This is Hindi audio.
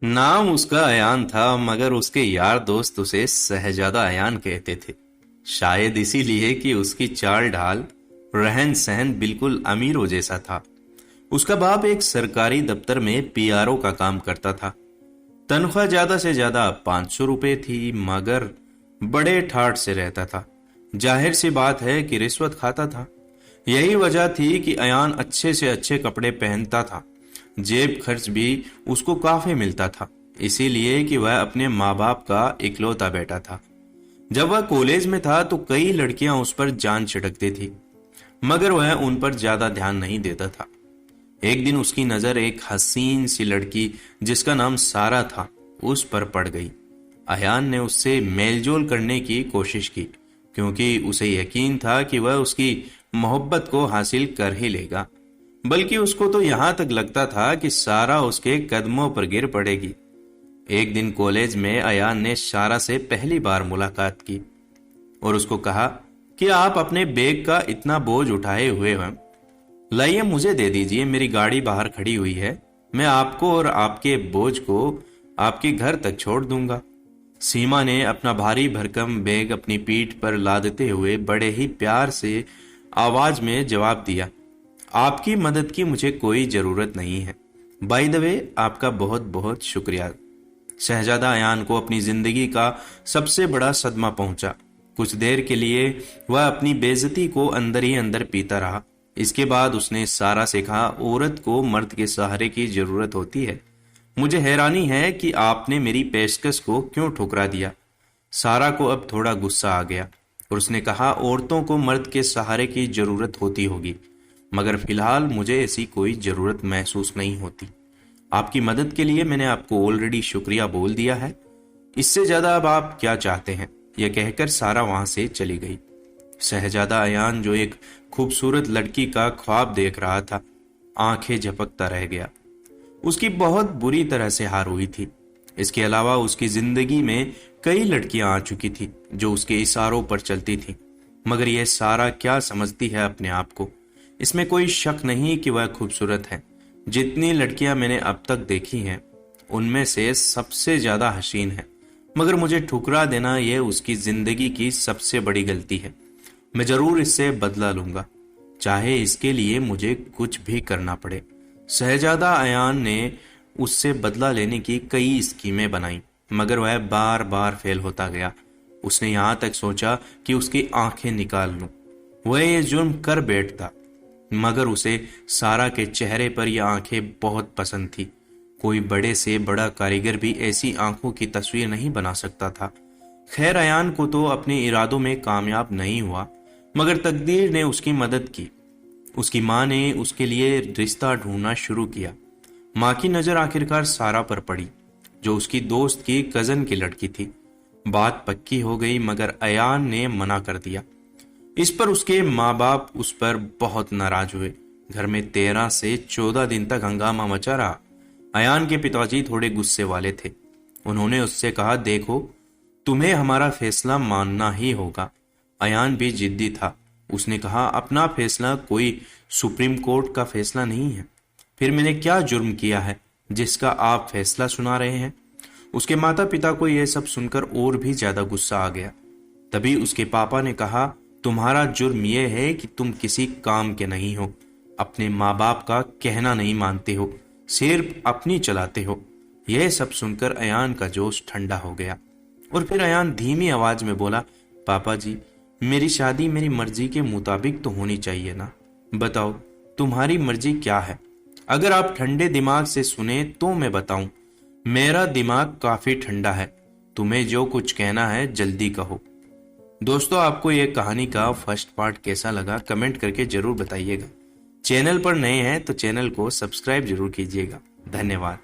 नाम उसका अयान था, मगर उसके यार दोस्त उसे शहजादा अयान कहते थे। शायद इसीलिए कि उसकी चाल ढाल, रहन सहन बिल्कुल अमीरों जैसा था। उसका बाप एक सरकारी दफ्तर में पीआरओ का काम करता था। तनख्वाह ज्यादा से ज्यादा 500 रुपए थी, मगर बड़े ठाठ से रहता था। जाहिर सी बात है कि रिश्वत खाता था। यही वजह थी कि अयान अच्छे से अच्छे कपड़े पहनता था। जेब खर्च भी उसको काफी मिलता था, इसीलिए कि वह अपने माँ बाप का इकलौता बेटा था। जब वह कॉलेज में था तो कई लड़कियां उस पर जान छिड़कती थी, मगर वह उन पर ज्यादा ध्यान नहीं देता था। एक दिन उसकी नजर एक हसीन सी लड़की, जिसका नाम सारा था, उस पर पड़ गई। अयान ने उससे मेलजोल करने की कोशिश की, क्योंकि उसे यकीन था कि वह उसकी मोहब्बत को हासिल कर ही लेगा। बल्कि उसको तो यहां तक लगता था कि सारा उसके कदमों पर गिर पड़ेगी। एक दिन कॉलेज में अयान ने सारा से पहली बार मुलाकात की और उसको कहा कि आप अपने बैग का इतना बोझ उठाए हुए हैं, लाइए मुझे दे दीजिए, मेरी गाड़ी बाहर खड़ी हुई है। मैं आपको और आपके बोझ को आपके घर तक छोड़ दूंगा। सीमा ने अपना भारी भरकम बैग अपनी पीठ पर लादते हुए बड़े ही प्यार से आवाज में जवाब दिया, आपकी मदद की मुझे कोई जरूरत नहीं है। बाय द वे, आपका बहुत बहुत शुक्रिया। शहजादा अयान को अपनी जिंदगी का सबसे बड़ा सदमा पहुंचा। कुछ देर के लिए वह अपनी बेइज्जती को अंदर ही अंदर पीता रहा। इसके बाद उसने सारा से कहा, औरत को मर्द के सहारे की जरूरत होती है। मुझे हैरानी है कि आपने मेरी पेशकश को क्यों ठुकरा दिया। सारा को अब थोड़ा गुस्सा आ गया और उसने कहा, औरतों को मर्द के सहारे की जरूरत होती होगी, मगर फिलहाल मुझे ऐसी कोई जरूरत महसूस नहीं होती। आपकी मदद के लिए मैंने आपको ऑलरेडी शुक्रिया बोल दिया है। इससे ज्यादा अब आप क्या चाहते हैं? यह कहकर सारा वहां से चली गई। शहजादा अयान, जो एक खूबसूरत लड़की का ख्वाब देख रहा था, आंखें झपकता रह गया। उसकी बहुत बुरी तरह से हार हुई थी। इसके अलावा उसकी जिंदगी में कई लड़कियां आ चुकी थी जो उसके इशारों पर चलती थी, मगर यह सारा क्या समझती है अपने आप को। इसमें कोई शक नहीं कि वह खूबसूरत है। जितनी लड़कियां मैंने अब तक देखी हैं, उनमें से सबसे ज्यादा हसीन है। मगर मुझे ठुकरा देना यह उसकी जिंदगी की सबसे बड़ी गलती है। मैं जरूर इससे बदला लूंगा, चाहे इसके लिए मुझे कुछ भी करना पड़े। शहजादा अयान ने उससे बदला लेने की कई स्कीमें बनाई, मगर वह बार बार फेल होता गया। उसने यहां तक सोचा कि उसकी आंखें निकाल लूं। वह ये जुर्म कर बैठता, मगर उसे सारा के चेहरे पर यह आंखें बहुत पसंद थी। कोई बड़े से बड़ा कारीगर भी ऐसी आंखों की तस्वीर नहीं बना सकता था। खैर, अयान को तो अपने इरादों में कामयाब नहीं हुआ, मगर तकदीर ने उसकी मदद की। उसकी माँ ने उसके लिए रिश्ता ढूंढना शुरू किया। माँ की नजर आखिरकार सारा पर पड़ी, जो उसकी दोस्त की कजन की लड़की थी। बात पक्की हो गई, मगर अयान ने मना कर दिया। इस पर उसके माँ बाप उस पर बहुत नाराज हुए। घर में 13 से 14 दिन तक हंगामा मचा रहा। अयान के पिताजी थोड़े गुस्से वाले थे। उन्होंने उससे कहा, देखो, तुम्हें हमारा फैसला मानना ही होगा। अयान भी जिद्दी था। उसने कहा, अपना फैसला कोई सुप्रीम कोर्ट का फैसला नहीं है। फिर मैंने क्या जुर्म किया है जिसका आप फैसला सुना रहे हैं? उसके माता पिता को यह सब सुनकर और भी ज्यादा गुस्सा आ गया। तभी उसके पापा ने कहा, तुम्हारा जुर्म यह है कि तुम किसी काम के नहीं हो, अपने माँ बाप का कहना नहीं मानते हो, सिर्फ अपनी चलाते हो। यह सब सुनकर अयान का जोश ठंडा हो गया और फिर अयान धीमी आवाज में बोला, पापा जी, मेरी शादी मेरी मर्जी के मुताबिक तो होनी चाहिए ना। बताओ, तुम्हारी मर्जी क्या है? अगर आप ठंडे दिमाग से सुने तो मैं बताऊं। मेरा दिमाग काफी ठंडा है। तुम्हें जो कुछ कहना है जल्दी कहो। दोस्तों, आपको यह कहानी का फर्स्ट पार्ट कैसा लगा कमेंट करके जरूर बताइएगा। चैनल पर नए हैं तो चैनल को सब्सक्राइब जरूर कीजिएगा। धन्यवाद।